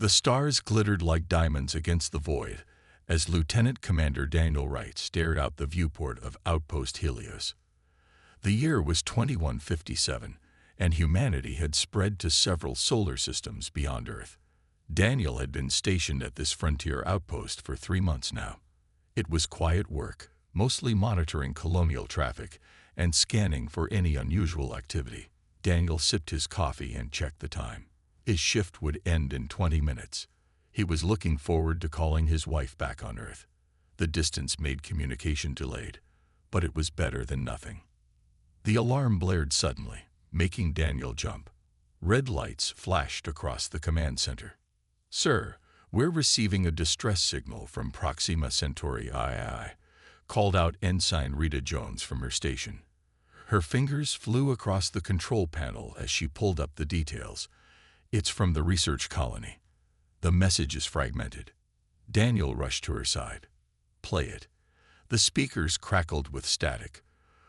The stars glittered like diamonds against the void as Lieutenant Commander Daniel Wright stared out the viewport of Outpost Helios. The year was 2157, and humanity had spread to several solar systems beyond Earth. Daniel had been stationed at this frontier outpost for 3 months now. It was quiet work, mostly monitoring colonial traffic and scanning for any unusual activity. Daniel sipped his coffee and checked the time. His shift would end in 20 minutes. He was looking forward to calling his wife back on Earth. The distance made communication delayed, but it was better than nothing. The alarm blared suddenly, making Daniel jump. Red lights flashed across the command center. "Sir, we're receiving a distress signal from Proxima Centauri II," called out Ensign Rita Jones from her station. Her fingers flew across the control panel as she pulled up the details. "It's from the research colony. The message is fragmented." Daniel rushed to her side. "Play it." The speakers crackled with static.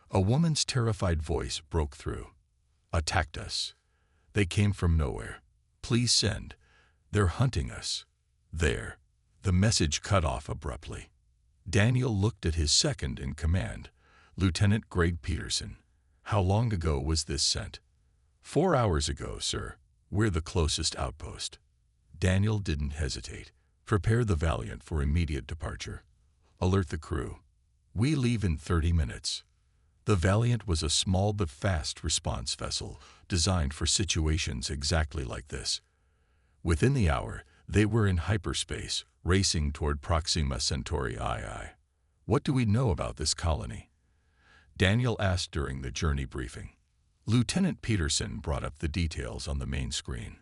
A woman's terrified voice broke through. "Attacked us. They came from nowhere. Please send. They're hunting us." There. The message cut off abruptly. Daniel looked at his second in command, Lieutenant Greg Peterson. "How long ago was this sent?" 4 hours ago, sir. We're the closest outpost." Daniel didn't hesitate. "Prepare the Valiant for immediate departure. Alert the crew. We leave in 30 minutes." The Valiant was a small but fast response vessel designed for situations exactly like this. Within the hour, they were in hyperspace, racing toward Proxima Centauri II. "What do we know about this colony?" Daniel asked during the journey briefing. Lieutenant Peterson brought up the details on the main screen.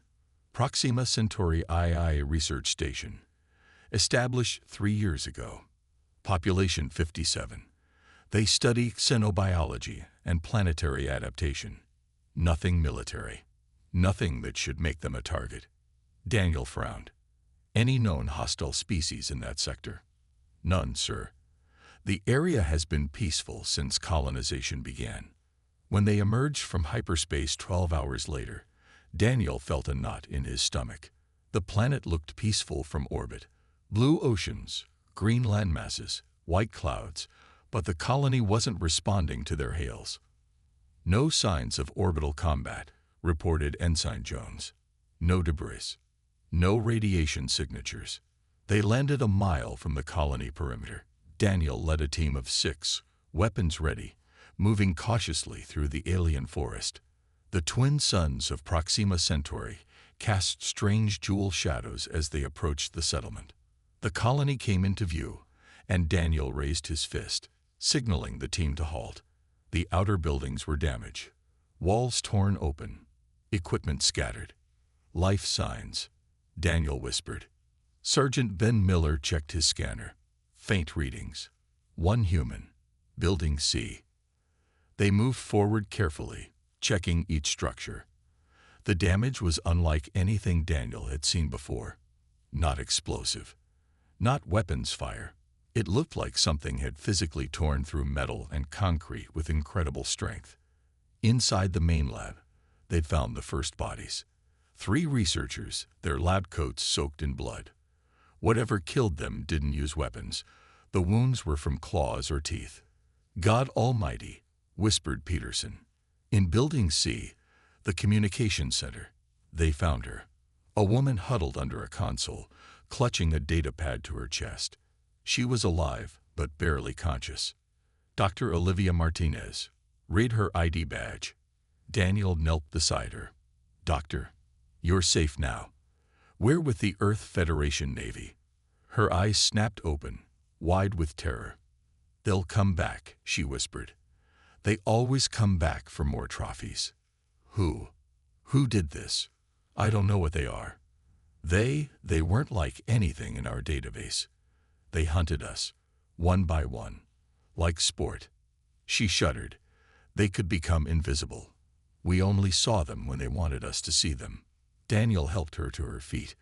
"Proxima Centauri II Research Station. Established 3 years ago. Population 57. They study xenobiology and planetary adaptation. Nothing military. Nothing that should make them a target." Daniel frowned. "Any known hostile species in that sector?" "None, sir. The area has been peaceful since colonization began." When they emerged from hyperspace 12 hours later, Daniel felt a knot in his stomach. The planet looked peaceful from orbit. Blue oceans, green landmasses, white clouds, but the colony wasn't responding to their hails. "No signs of orbital combat," reported Ensign Jones. "No debris. No radiation signatures." They landed a mile from the colony perimeter. Daniel led a team of 6, weapons ready, moving cautiously through the alien forest. The twin suns of Proxima Centauri cast strange jewel shadows as they approached the settlement. The colony came into view, and Daniel raised his fist, signaling the team to halt. The outer buildings were damaged, walls torn open, equipment scattered. "Life signs," Daniel whispered. Sergeant Ben Miller checked his scanner. Faint readings. 1 human. Building C. They moved forward carefully, checking each structure. The damage was unlike anything Daniel had seen before. Not explosive. Not weapons fire. It looked like something had physically torn through metal and concrete with incredible strength. Inside the main lab, they'd found the first bodies. 3 researchers, their lab coats soaked in blood. Whatever killed them didn't use weapons. The wounds were from claws or teeth. "God Almighty," whispered Peterson. In Building C, the communication center, they found her. A woman huddled under a console, clutching a datapad to her chest. She was alive, but barely conscious. "Dr. Olivia Martinez. Read her ID badge." Daniel knelt beside her. "Doctor, you're safe now. We're with the Earth Federation Navy." Her eyes snapped open, wide with terror. "They'll come back," she whispered. "They always come back for more trophies." Who? Who did this? "I don't know what they are. They weren't like anything in our database. They hunted us, one by one, like sport." She shuddered. "They could become invisible. We only saw them when they wanted us to see them." Daniel helped her to her feet.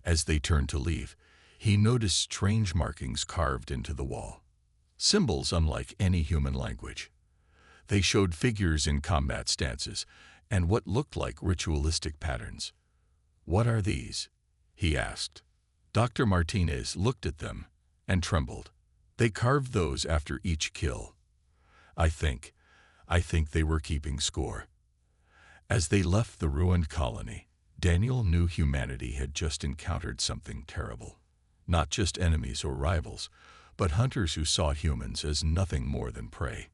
As they turned to leave, he noticed strange markings carved into the wall. Symbols unlike any human language. They showed figures in combat stances and what looked like ritualistic patterns. "What are these?" he asked. Dr. Martinez looked at them and trembled. They carved those after each kill. I think they were keeping score. As they left the ruined colony, Daniel knew humanity had just encountered something terrible. Not just enemies or rivals, but hunters who saw humans as nothing more than prey.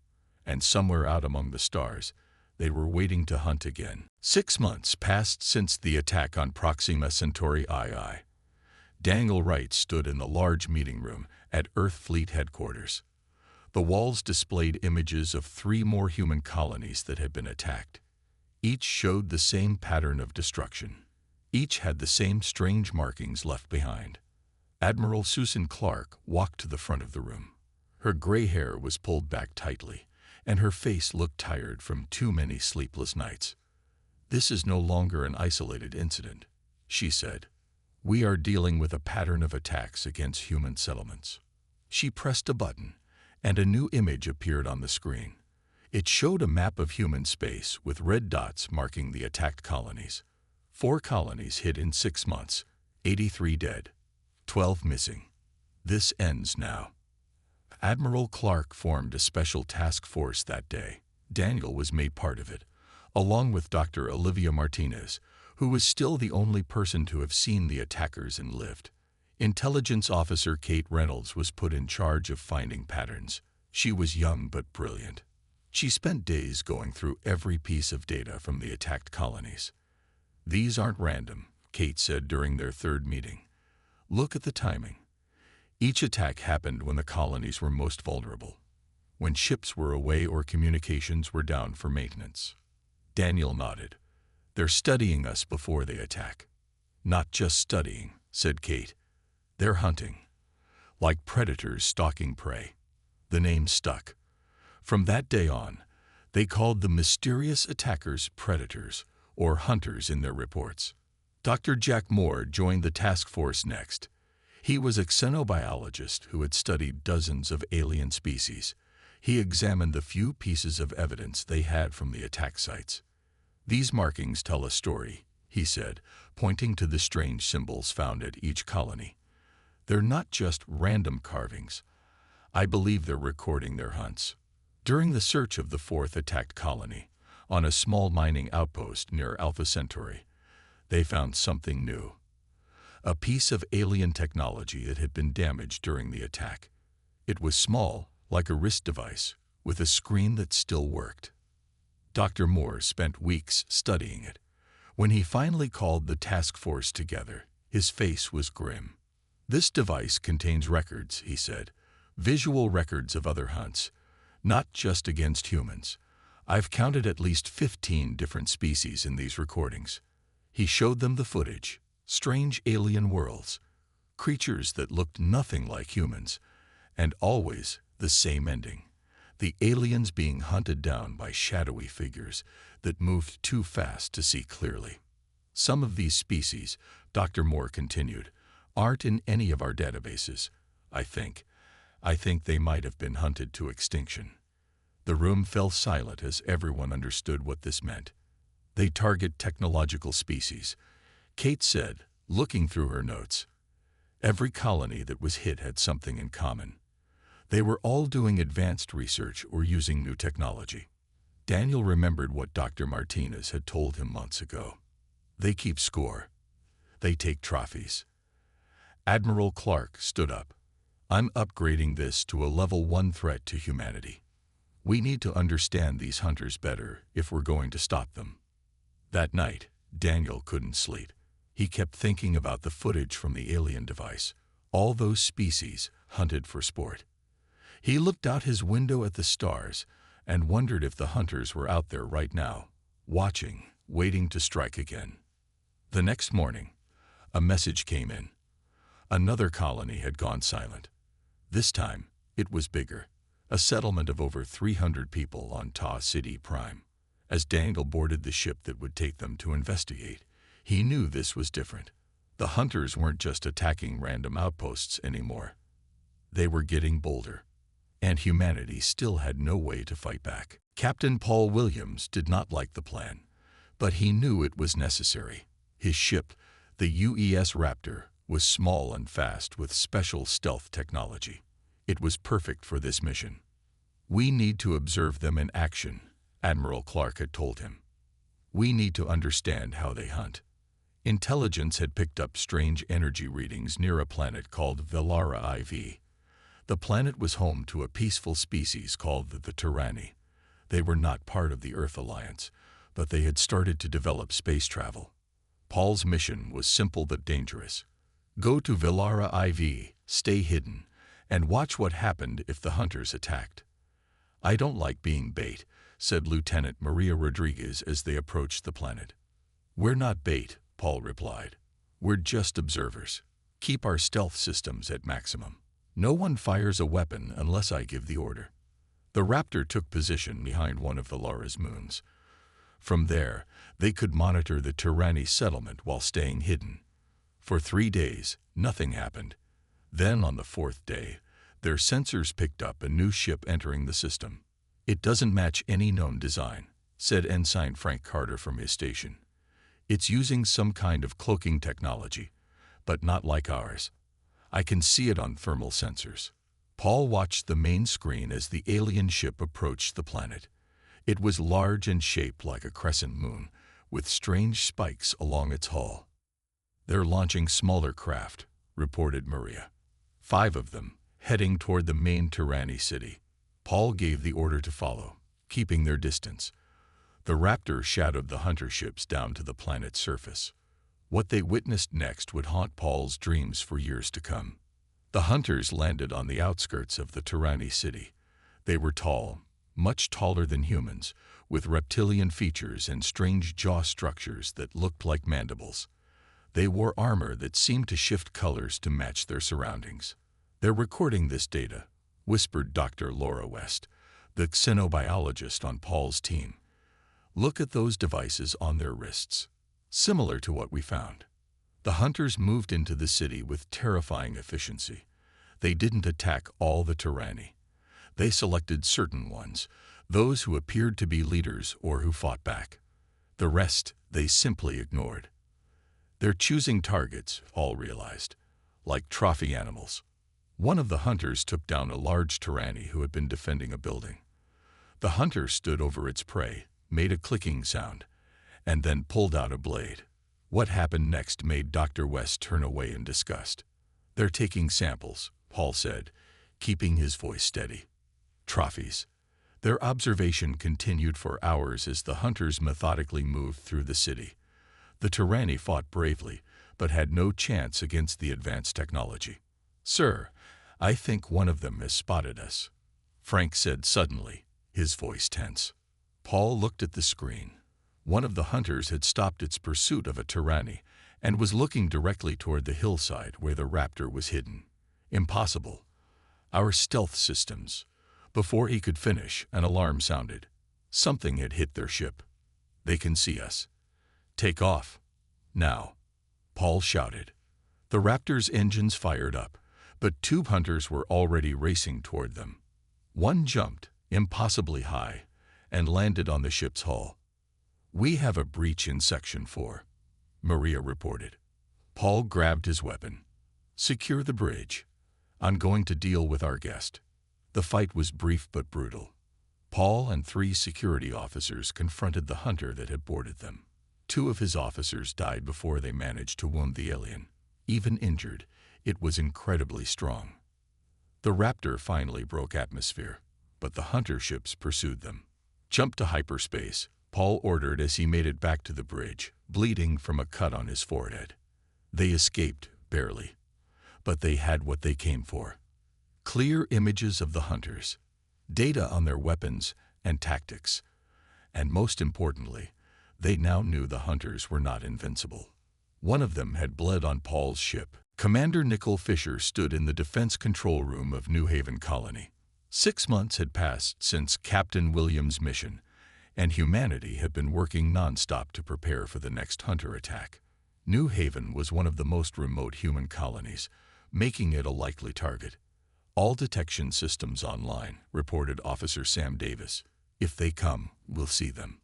And somewhere out among the stars, they were waiting to hunt again. 6 months passed since the attack on Proxima Centauri II. Daniel Wright stood in the large meeting room at Earth Fleet headquarters. The walls displayed images of 3 more human colonies that had been attacked. Each showed the same pattern of destruction. Each had the same strange markings left behind. Admiral Susan Clark walked to the front of the room. Her gray hair was pulled back tightly, and her face looked tired from too many sleepless nights. "This is no longer an isolated incident," she said. "We are dealing with a pattern of attacks against human settlements." She pressed a button, and a new image appeared on the screen. It showed a map of human space with red dots marking the attacked colonies. 4 colonies hit in 6 months, 83 dead, 12 missing. This ends now. Admiral Clark formed a special task force that day. Daniel was made part of it, along with Dr. Olivia Martinez, who was still the only person to have seen the attackers and lived. Intelligence Officer Kate Reynolds was put in charge of finding patterns. She was young but brilliant. She spent days going through every piece of data from the attacked colonies. "These aren't random," Kate said during their 3rd meeting. "Look at the timing. Each attack happened when the colonies were most vulnerable, when ships were away or communications were down for maintenance." Daniel nodded. "They're studying us before they attack." "Not just studying," said Kate. "They're hunting. Like predators stalking prey." The name stuck. From that day on, they called the mysterious attackers predators or hunters in their reports. Dr. Jack Moore joined the task force next. He was a xenobiologist who had studied dozens of alien species. He examined the few pieces of evidence they had from the attack sites. "These markings tell a story," he said, pointing to the strange symbols found at each colony. "They're not just random carvings. I believe they're recording their hunts." During the search of the 4th attacked colony, on a small mining outpost near Alpha Centauri, they found something new. A piece of alien technology that had been damaged during the attack. It was small, like a wrist device, with a screen that still worked. Dr. Moore spent weeks studying it. When he finally called the task force together, his face was grim. "This device contains records," he said, "visual records of other hunts, not just against humans. I've counted at least 15 different species in these recordings." He showed them the footage. Strange alien worlds, creatures that looked nothing like humans, and always the same ending. The aliens being hunted down by shadowy figures that moved too fast to see clearly. "Some of these species," Dr. Moore continued, "aren't in any of our databases. I think they might have been hunted to extinction." The room fell silent as everyone understood what this meant. "They target technological species," Kate said, looking through her notes. Every colony that was hit had something in common. They were all doing advanced research or using new technology. Daniel remembered what Dr. Martinez had told him months ago. "They keep score. They take trophies." Admiral Clark stood up. "I'm upgrading this to a level 1 threat to humanity. We need to understand these hunters better if we're going to stop them." That night, Daniel couldn't sleep. He kept thinking about the footage from the alien device, all those species hunted for sport. He looked out his window at the stars and wondered if the hunters were out there right now, watching, waiting to strike again. The next morning, a message came in. Another colony had gone silent. This time, it was bigger, a settlement of over 300 people on Ta City Prime. As Daniel boarded the ship that would take them to investigate, he knew this was different. The hunters weren't just attacking random outposts anymore. They were getting bolder, and humanity still had no way to fight back. Captain Paul Williams did not like the plan, but he knew it was necessary. His ship, The UES Raptor was small and fast with special stealth technology. It was perfect for this mission. "We need to observe them in action," Admiral Clark had told him. "We need to understand how they hunt." Intelligence had picked up strange energy readings near a planet called Velara IV. The planet was home to a peaceful species called the Tyranni. They were not part of the Earth Alliance, but they had started to develop space travel. Paul's mission was simple but dangerous. Go to Velara IV, stay hidden, and watch what happened if the hunters attacked. "I don't like being bait," said Lieutenant Maria Rodriguez as they approached the planet. "We're not bait," Paul replied. "We're just observers. Keep our stealth systems at maximum. No one fires a weapon unless I give the order." The Raptor took position behind one of Velara's moons. From there, they could monitor the Tyranni settlement while staying hidden. For 3 days, nothing happened. Then, on the 4th day, their sensors picked up a new ship entering the system. "It doesn't match any known design," said Ensign Frank Carter from his station. "It's using some kind of cloaking technology, but not like ours. I can see it on thermal sensors." Paul watched the main screen as the alien ship approached the planet. It was large and shaped like a crescent moon, with strange spikes along its hull. "They're launching smaller craft," reported Maria. 5 of them, heading toward the main Tyranni city. Paul gave the order to follow, keeping their distance. The Raptor shadowed the hunter ships down to the planet's surface. What they witnessed next would haunt Paul's dreams for years to come. The hunters landed on the outskirts of the Tyranni city. They were tall, much taller than humans, with reptilian features and strange jaw structures that looked like mandibles. They wore armor that seemed to shift colors to match their surroundings. "They're recording this data," whispered Dr. Laura West, the xenobiologist on Paul's team. "Look at those devices on their wrists. Similar to what we found." The hunters moved into the city with terrifying efficiency. They didn't attack all the Tyranni. They selected certain ones, those who appeared to be leaders or who fought back. The rest they simply ignored. "They're choosing targets," Paul realized, "like trophy animals." One of the hunters took down a large Tyranni who had been defending a building. The hunter stood over its prey, made a clicking sound, and then pulled out a blade. What happened next made Dr. West turn away in disgust. "They're taking samples," Paul said, keeping his voice steady. "Trophies." Their observation continued for hours as the hunters methodically moved through the city. The Tyranni fought bravely, but had no chance against the advanced technology. "Sir, I think one of them has spotted us," Frank said suddenly, his voice tense. Paul looked at the screen. One of the hunters had stopped its pursuit of a Tyranni and was looking directly toward the hillside where the Raptor was hidden. "Impossible. Our stealth systems." Before he could finish, an alarm sounded. Something had hit their ship. "They can see us. Take off. Now," Paul shouted. The Raptor's engines fired up, but 2 hunters were already racing toward them. One jumped, impossibly high, and landed on the ship's hull. "We have a breach in Section 4, Maria reported. Paul grabbed his weapon. "Secure the bridge. I'm going to deal with our guest." The fight was brief but brutal. Paul and 3 security officers confronted the hunter that had boarded them. 2 of his officers died before they managed to wound the alien. Even injured, it was incredibly strong. The Raptor finally broke atmosphere, but the hunter ships pursued them. "Jump to hyperspace," Paul ordered as he made it back to the bridge, bleeding from a cut on his forehead. They escaped, barely. But they had what they came for. Clear images of the hunters, data on their weapons and tactics, and most importantly, they now knew the hunters were not invincible. One of them had bled on Paul's ship. Commander Nicole Fisher stood in the defense control room of New Haven Colony. 6 months had passed since Captain Williams' mission, and humanity had been working nonstop to prepare for the next hunter attack. New Haven was one of the most remote human colonies, making it a likely target. "All detection systems online," reported Officer Sam Davis. "If they come, we'll see them."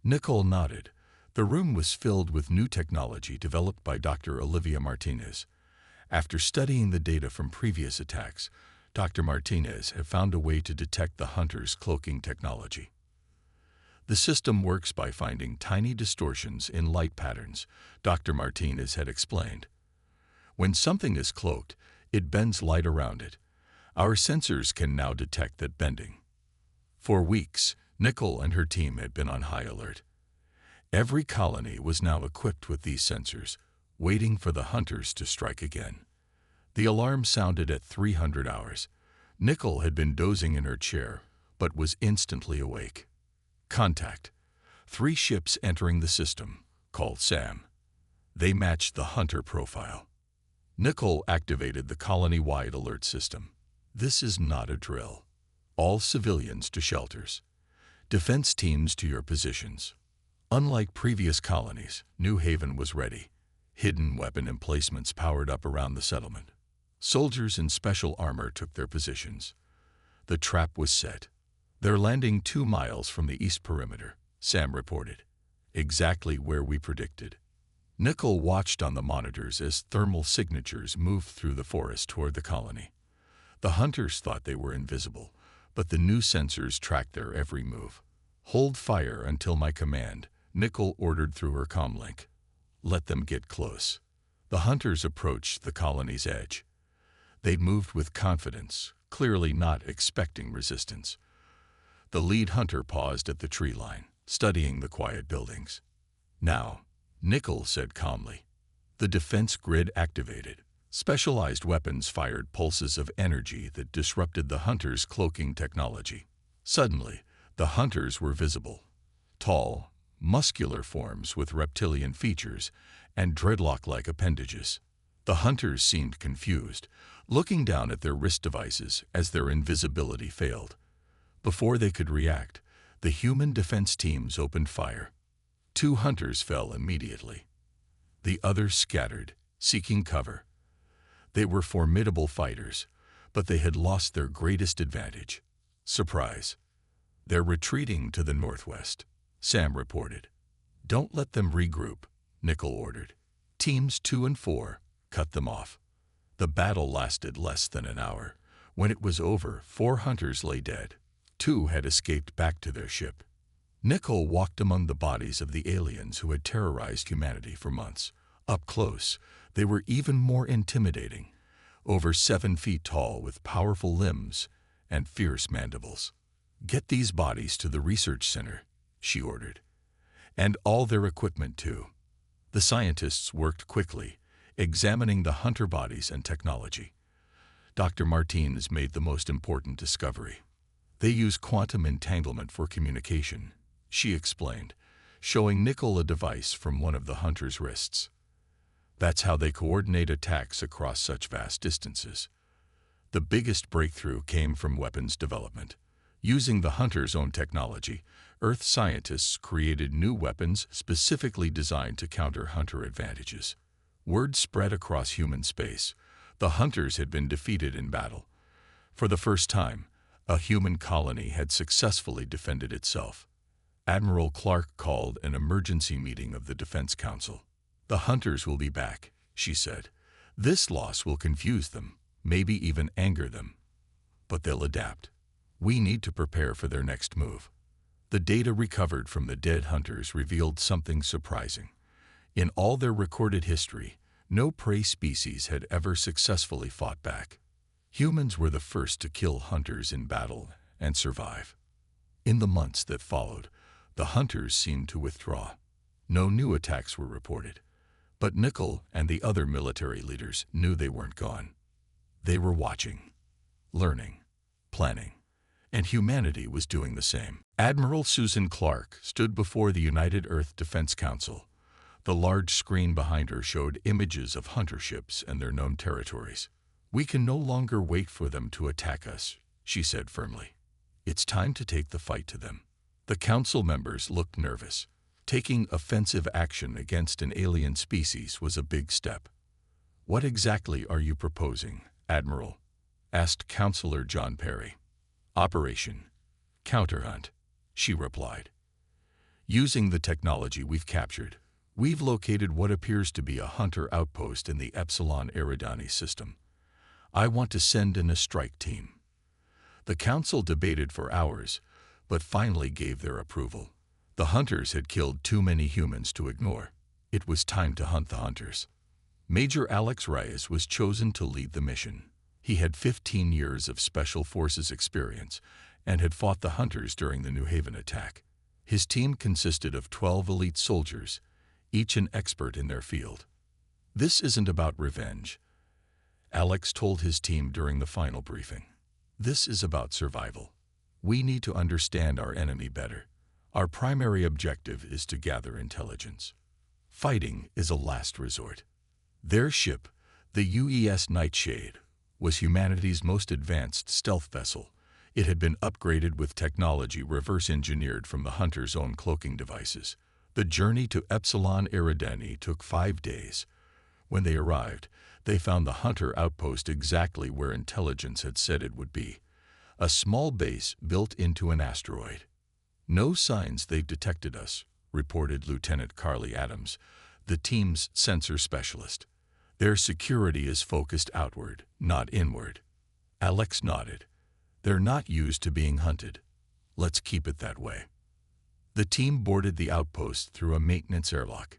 Nicole nodded. The room was filled with new technology developed by Dr. Olivia Martinez. After studying the data from previous attacks, Dr. Martinez had found a way to detect the hunters' cloaking technology. The system works by finding tiny distortions in light patterns, Dr. Martinez had explained. When something is cloaked, it bends light around it. Our sensors can now detect that bending. For weeks, Nicole and her team had been on high alert. Every colony was now equipped with these sensors, waiting for the hunters to strike again. The alarm sounded at 300 hours. Nicole had been dozing in her chair, but was instantly awake. Contact. 3 ships entering the system, called Sam. They matched the hunter profile. Nicole activated the colony-wide alert system. This is not a drill. All civilians to shelters. Defense teams to your positions. Unlike previous colonies, New Haven was ready. Hidden weapon emplacements powered up around the settlement. Soldiers in special armor took their positions. The trap was set. They're landing 2 miles from the east perimeter, Sam reported. Exactly where we predicted. Nicole watched on the monitors as thermal signatures moved through the forest toward the colony. The hunters thought they were invisible, but the new sensors tracked their every move. Hold fire until my command, Nicole ordered through her comlink. Let them get close. The hunters approached the colony's edge. They moved with confidence, clearly not expecting resistance. The lead hunter paused at the tree line, studying the quiet buildings. Now, Nicole said calmly. The defense grid activated. Specialized weapons fired pulses of energy that disrupted the hunters' cloaking technology. Suddenly, the hunters were visible. Tall, muscular forms with reptilian features and dreadlock-like appendages. The hunters seemed confused, looking down at their wrist devices as their invisibility failed. Before they could react, the human defense teams opened fire. 2 hunters fell immediately. The others scattered, seeking cover. They were formidable fighters, but they had lost their greatest advantage: surprise. They're retreating to the northwest, Sam reported. Don't let them regroup, Nicole ordered. Teams 2 and 4, cut them off. The battle lasted less than an hour. When it was over, 4 hunters lay dead. 2 had escaped back to their ship. Nicole walked among the bodies of the aliens who had terrorized humanity for months. Up close, they were even more intimidating. Over 7 feet tall with powerful limbs and fierce mandibles. Get these bodies to the research center, she ordered. And all their equipment too. The scientists worked quickly, examining the hunter bodies and technology. Dr. Martinez made the most important discovery. They use quantum entanglement for communication, she explained, showing Nicole a device from one of the hunters' wrists. That's how they coordinate attacks across such vast distances. The biggest breakthrough came from weapons development. Using the hunters' own technology, Earth scientists created new weapons specifically designed to counter hunter advantages. Word spread across human space. The hunters had been defeated in battle. For the first time, a human colony had successfully defended itself. Admiral Clark called an emergency meeting of the Defense Council. The hunters will be back, she said. This loss will confuse them, maybe even anger them. But they'll adapt. We need to prepare for their next move. The data recovered from the dead hunters revealed something surprising. In all their recorded history, no prey species had ever successfully fought back. Humans were the first to kill hunters in battle and survive. In the months that followed, the hunters seemed to withdraw. No new attacks were reported. But Nicole and the other military leaders knew they weren't gone. They were watching, learning, planning, and humanity was doing the same. Admiral Susan Clark stood before the United Earth Defense Council. The large screen behind her showed images of hunter ships and their known territories. We can no longer wait for them to attack us, she said firmly. It's time to take the fight to them. The council members looked nervous. Taking offensive action against an alien species was a big step. What exactly are you proposing, Admiral? Asked Counselor John Perry. Operation Counterhunt, she replied. Using the technology we've captured, we've located what appears to be a hunter outpost in the Epsilon Eridani system. I want to send in a strike team." The council debated for hours, but finally gave their approval. The hunters had killed too many humans to ignore. It was time to hunt the hunters. Major Alex Reyes was chosen to lead the mission. He had 15 years of Special Forces experience and had fought the hunters during the New Haven attack. His team consisted of 12 elite soldiers, each an expert in their field. "This isn't about revenge," Alex told his team during the final briefing. "This is about survival. We need to understand our enemy better. Our primary objective is to gather intelligence. Fighting is a last resort." Their ship, the UES Nightshade, was humanity's most advanced stealth vessel. It had been upgraded with technology reverse-engineered from the hunters' own cloaking devices. The journey to Epsilon Eridani took 5 days. When they arrived, they found the hunter outpost exactly where intelligence had said it would be, a small base built into an asteroid. "No signs they've detected us," reported Lieutenant Carly Adams, the team's sensor specialist. "Their security is focused outward, not inward." Alex nodded. "They're not used to being hunted. Let's keep it that way." The team boarded the outpost through a maintenance airlock.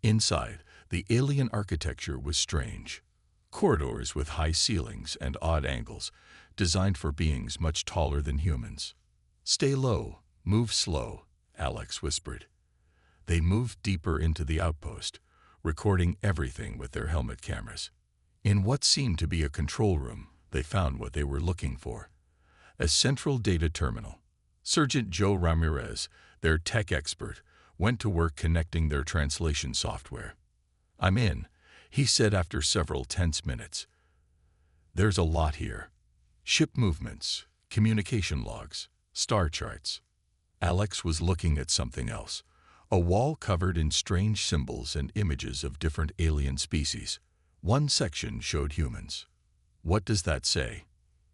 Inside, the alien architecture was strange. Corridors with high ceilings and odd angles, designed for beings much taller than humans. "Stay low, move slow," Alex whispered. They moved deeper into the outpost, recording everything with their helmet cameras. In what seemed to be a control room, they found what they were looking for: a central data terminal. Sergeant Joe Ramirez, their tech expert, went to work connecting their translation software. "I'm in," he said after several tense minutes. "There's a lot here. Ship movements, communication logs, star charts." Alex was looking at something else, a wall covered in strange symbols and images of different alien species. One section showed humans. "What does that say?"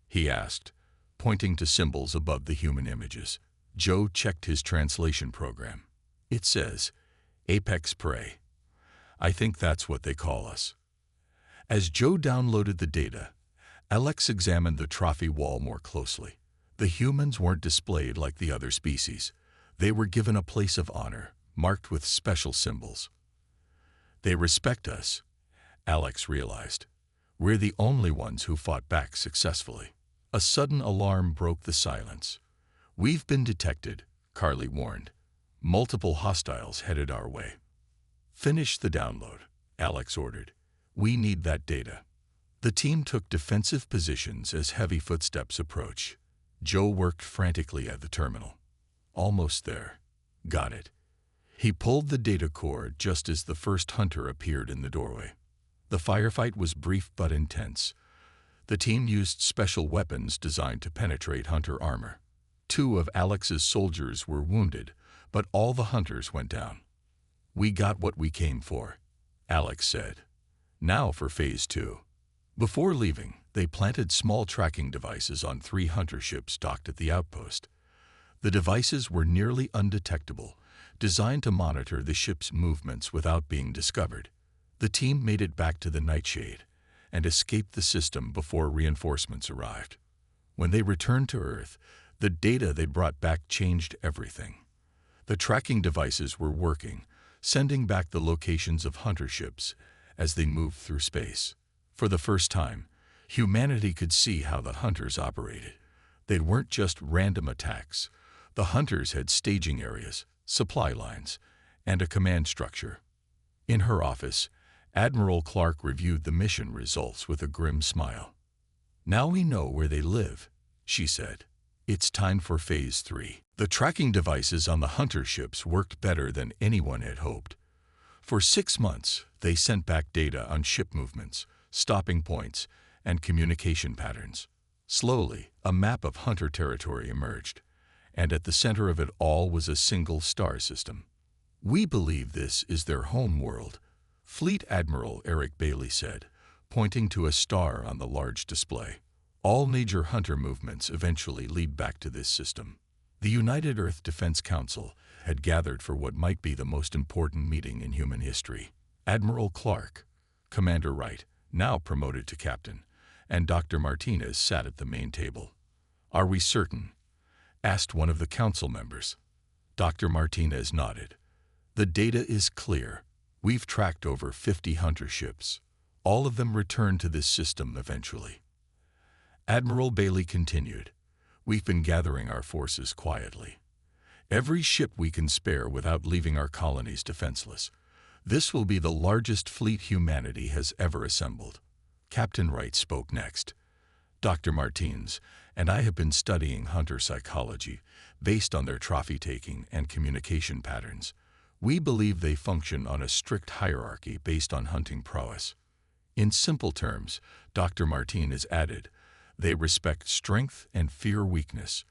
he asked, pointing to symbols above the human images. Joe checked his translation program. "It says, Apex Prey. I think that's what they call us." As Joe downloaded the data, Alex examined the trophy wall more closely. The humans weren't displayed like the other species. They were given a place of honor, marked with special symbols. "They respect us," Alex realized. "We're the only ones who fought back successfully." A sudden alarm broke the silence. "We've been detected," Carly warned. "Multiple hostiles headed our way." "Finish the download," Alex ordered. "We need that data." The team took defensive positions as heavy footsteps approached. Joe worked frantically at the terminal. "Almost there. Got it." He pulled the data cord just as the first hunter appeared in the doorway. The firefight was brief but intense. The team used special weapons designed to penetrate hunter armor. 2 of Alex's soldiers were wounded, but all the hunters went down. "We got what we came for," Alex said. "Now for Phase 2. Before leaving, they planted small tracking devices on 3 hunter ships docked at the outpost. The devices were nearly undetectable, designed to monitor the ship's movements without being discovered. The team made it back to the Nightshade and escaped the system before reinforcements arrived. When they returned to Earth, the data they brought back changed everything. The tracking devices were working, sending back the locations of hunter ships as they moved through space. For the first time, humanity could see how the hunters operated. They weren't just random attacks. The hunters had staging areas, supply lines, and a command structure. In her office, Admiral Clark reviewed the mission results with a grim smile. "Now we know where they live," she said. "It's time for Phase 3. The tracking devices on the hunter ships worked better than anyone had hoped. For 6 months, they sent back data on ship movements, stopping points, and communication patterns. Slowly, a map of hunter territory emerged, and at the center of it all was a single star system. "We believe this is their home world," Fleet Admiral Eric Bailey said, pointing to a star on the large display. "All major hunter movements eventually lead back to this system." The United Earth Defense Council had gathered for what might be the most important meeting in human history. Admiral Clark, Commander Wright, now promoted to captain, and Dr. Martinez sat at the main table. "Are we certain?" asked one of the council members. Dr. Martinez nodded. "The data is clear. We've tracked over 50 hunter ships. All of them returned to this system eventually." Admiral Bailey continued, "We've been gathering our forces quietly. Every ship we can spare without leaving our colonies defenseless. This will be the largest fleet humanity has ever assembled." Captain Wright spoke next. "Dr. Martins and I have been studying hunter psychology based on their trophy-taking and communication patterns. We believe they function on a strict hierarchy based on hunting prowess. In simple terms," Dr. Martinez added, "they respect strength and fear weakness.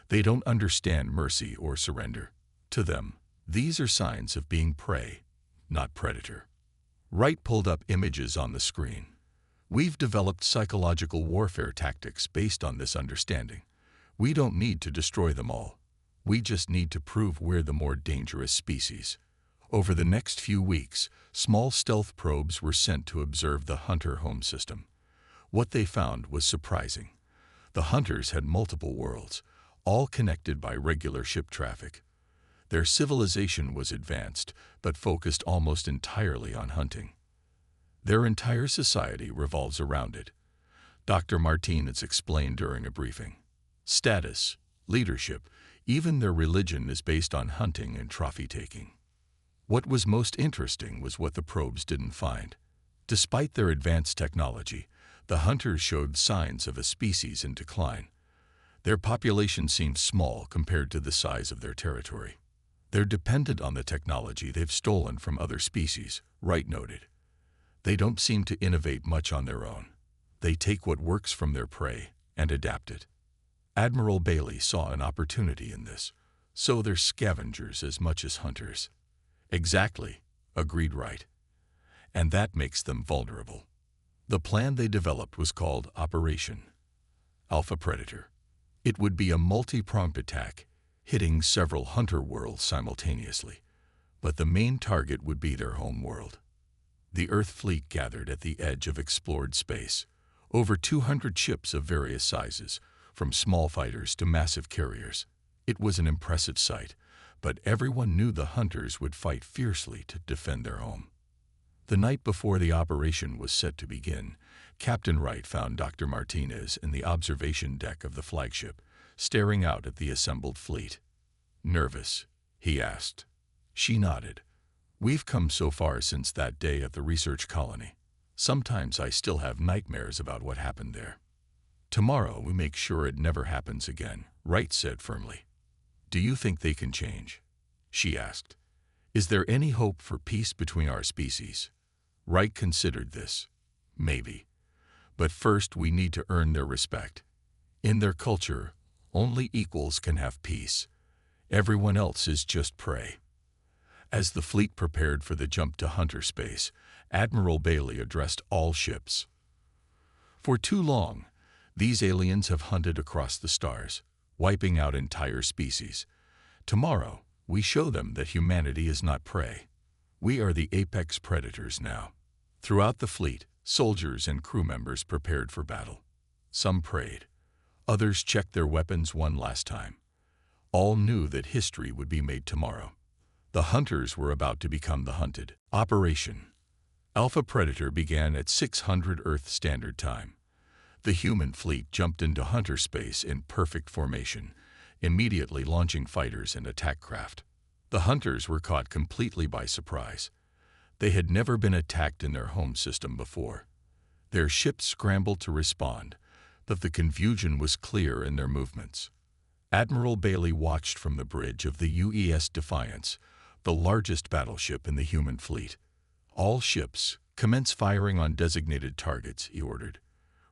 They don't understand mercy or surrender. To them, these are signs of being prey, not predator." Wright pulled up images on the screen. "We've developed psychological warfare tactics based on this understanding. We don't need to destroy them all. We just need to prove we're the more dangerous species." Over the next few weeks, small stealth probes were sent to observe the hunter home system. What they found was surprising. The hunters had multiple worlds, all connected by regular ship traffic. Their civilization was advanced, but focused almost entirely on hunting. Their entire society revolves around it. Dr. Martinez explained during a briefing. Status, leadership, even their religion is based on hunting and trophy-taking. What was most interesting was what the probes didn't find. Despite their advanced technology, the hunters showed signs of a species in decline. Their population seemed small compared to the size of their territory. They're dependent on the technology they've stolen from other species, Wright noted. They don't seem to innovate much on their own. They take what works from their prey and adapt it. Admiral Bailey saw an opportunity in this, so they're scavengers as much as hunters. Exactly, agreed Wright. And that makes them vulnerable. The plan they developed was called Operation Alpha Predator. It would be a multi-pronged attack, hitting several hunter worlds simultaneously, but the main target would be their home world. The Earth fleet gathered at the edge of explored space, over 200 ships of various sizes, from small fighters to massive carriers. It was an impressive sight, but everyone knew the hunters would fight fiercely to defend their home. The night before the operation was set to begin, Captain Wright found Dr. Martinez in the observation deck of the flagship, staring out at the assembled fleet. "Nervous?" he asked. She nodded. "We've come so far since that day at the research colony. Sometimes I still have nightmares about what happened there." "Tomorrow we make sure it never happens again," Wright said firmly. "Do you think they can change?" she asked. "Is there any hope for peace between our species?" Wright considered this. "Maybe. But first we need to earn their respect. In their culture, only equals can have peace. Everyone else is just prey." As the fleet prepared for the jump to hunter space, Admiral Bailey addressed all ships. "For too long, these aliens have hunted across the stars, wiping out entire species. Tomorrow, we show them that humanity is not prey. We are the apex predators now." Throughout the fleet, soldiers and crew members prepared for battle. Some prayed. Others checked their weapons one last time. All knew that history would be made tomorrow. The hunters were about to become the hunted. Operation Alpha Predator began at 600 Earth Standard Time. The human fleet jumped into hunter space in perfect formation, immediately launching fighters and attack craft. The hunters were caught completely by surprise. They had never been attacked in their home system before. Their ships scrambled to respond, but the confusion was clear in their movements. Admiral Bailey watched from the bridge of the UES Defiance, the largest battleship in the human fleet. "All ships, commence firing on designated targets," he ordered.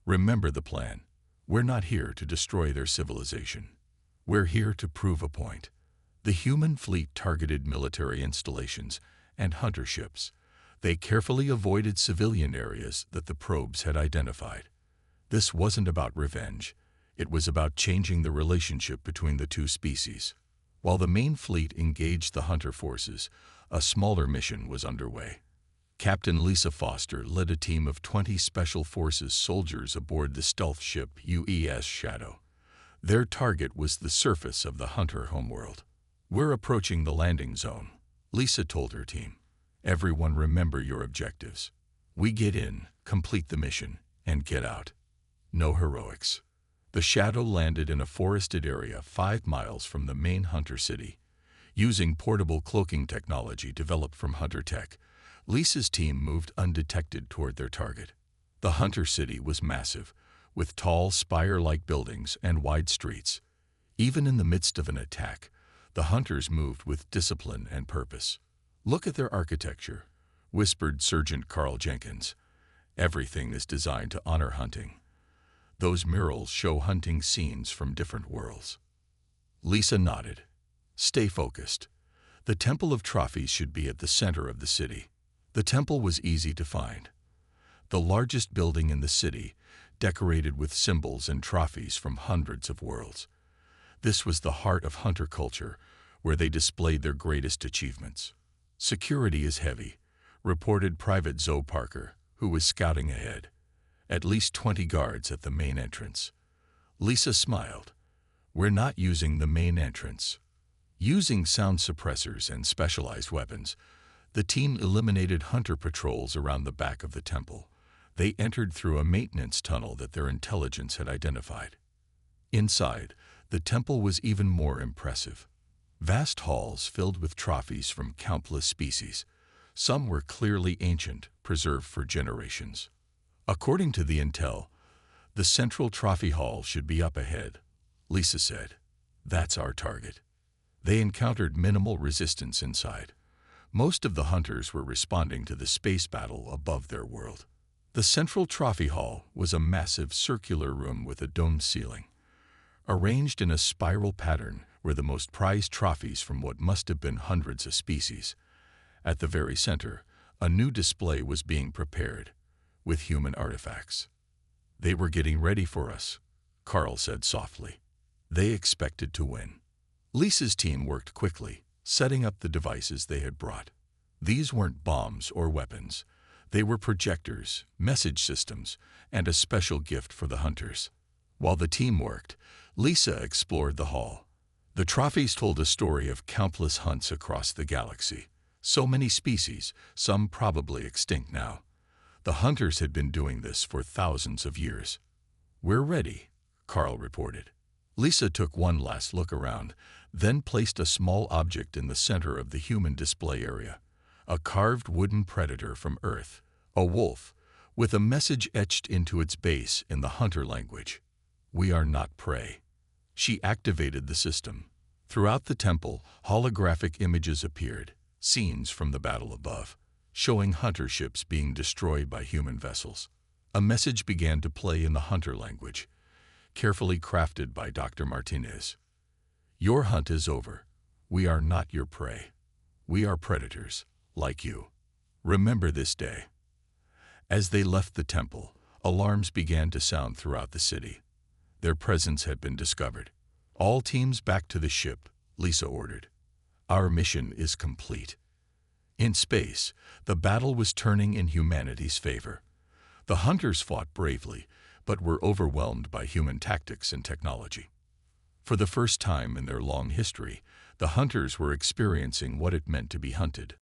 "Remember the plan. We're not here to destroy their civilization. We're here to prove a point." The human fleet targeted military installations and hunter ships. They carefully avoided civilian areas that the probes had identified. This wasn't about revenge. It was about changing the relationship between the two species. While the main fleet engaged the hunter forces, a smaller mission was underway. Captain Lisa Foster led a team of 20 Special Forces soldiers aboard the stealth ship UES Shadow. Their target was the surface of the hunter homeworld. "We're approaching the landing zone," Lisa told her team. "Everyone remember your objectives. We get in, complete the mission, and get out. No heroics." The Shadow landed in a forested area 5 miles from the main hunter city. Using portable cloaking technology developed from Hunter Tech, Lisa's team moved undetected toward their target. The hunter city was massive, with tall, spire-like buildings and wide streets. Even in the midst of an attack, the hunters moved with discipline and purpose. "Look at their architecture," whispered Sergeant Carl Jenkins. "Everything is designed to honor hunting. Those murals show hunting scenes from different worlds." Lisa nodded. "Stay focused. The Temple of Trophies should be at the center of the city." The temple was easy to find. The largest building in the city, decorated with symbols and trophies from hundreds of worlds. This was the heart of hunter culture, where they displayed their greatest achievements. "Security is heavy," reported Private Zoe Parker, who was scouting ahead. "At least 20 guards at the main entrance." Lisa smiled. "We're not using the main entrance." Using sound suppressors and specialized weapons, the team eliminated hunter patrols around the back of the temple. They entered through a maintenance tunnel that their intelligence had identified. Inside, the temple was even more impressive. Vast halls filled with trophies from countless species. Some were clearly ancient, preserved for generations. According to the intel, the central trophy hall should be up ahead, Lisa said. "That's our target." They encountered minimal resistance inside. Most of the hunters were responding to the space battle above their world. The central trophy hall was a massive circular room with a domed ceiling. Arranged in a spiral pattern were the most prized trophies from what must have been hundreds of species. At the very center, a new display was being prepared, with human artifacts. "They were getting ready for us," Carl said softly. "They expected to win." Lisa's team worked quickly, setting up the devices they had brought. These weren't bombs or weapons. They were projectors, message systems, and a special gift for the hunters. While the team worked, Lisa explored the hall. The trophies told a story of countless hunts across the galaxy. So many species, some probably extinct now. The hunters had been doing this for thousands of years. "We're ready," Carl reported. Lisa took one last look around, then placed a small object in the center of the human display area. A carved wooden predator from Earth, a wolf, with a message etched into its base in the hunter language. "We are not prey." She activated the system. Throughout the temple, holographic images appeared, scenes from the battle above, showing hunter ships being destroyed by human vessels. A message began to play in the hunter language, carefully crafted by Dr. Martinez. "Your hunt is over. We are not your prey. We are predators, like you. Remember this day." As they left the temple, alarms began to sound throughout the city. Their presence had been discovered. "All teams back to the ship," Lisa ordered. "Our mission is complete." In space, the battle was turning in humanity's favor. The hunters fought bravely, but were overwhelmed by human tactics and technology. For the first time in their long history, the hunters were experiencing what it meant to be hunted.